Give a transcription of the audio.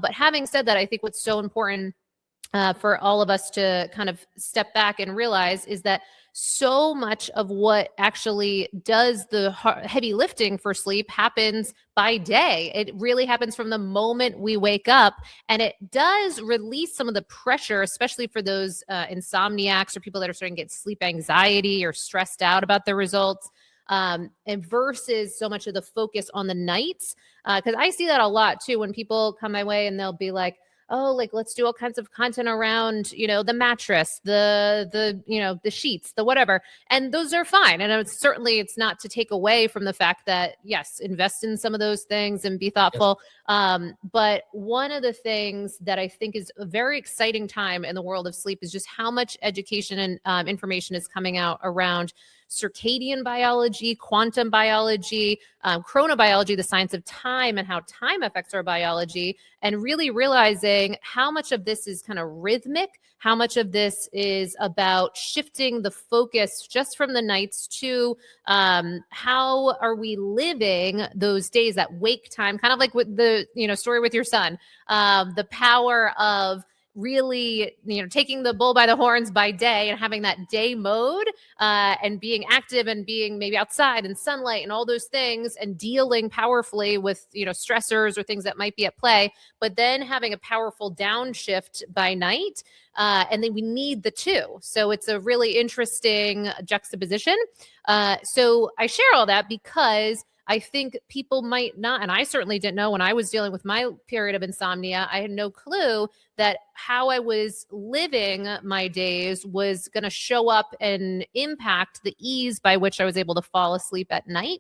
But having said that, I think what's so important for all of us to kind of step back and realize is that so much of what actually does the heavy lifting for sleep happens by day. It really happens from the moment we wake up, and it does release some of the pressure, especially for those insomniacs or people that are starting to get sleep anxiety or stressed out about the results. And versus so much of the focus on the nights. Because I see that a lot too when people come my way and they'll be like, oh, like let's do all kinds of content around, the mattress, the sheets, the whatever. And those are fine. And it's not to take away from the fact that, yes, invest in some of those things and be thoughtful. Yes. But one of the things that I think is a very exciting time in the world of sleep is just how much education and information is coming out around circadian biology, quantum biology, chronobiology, the science of time and how time affects our biology, and really realizing how much of this is kind of rhythmic, how much of this is about shifting the focus just from the nights to how are we living those days, that wake time, kind of like with the story with your son, the power of really, taking the bull by the horns by day and having that day mode and being active and being maybe outside and sunlight and all those things and dealing powerfully with, stressors or things that might be at play, but then having a powerful downshift by night. And then we need the two. So it's a really interesting juxtaposition. So I share all that because I think people might not, and I certainly didn't know when I was dealing with my period of insomnia, I had no clue that how I was living my days was going to show up and impact the ease by which I was able to fall asleep at night.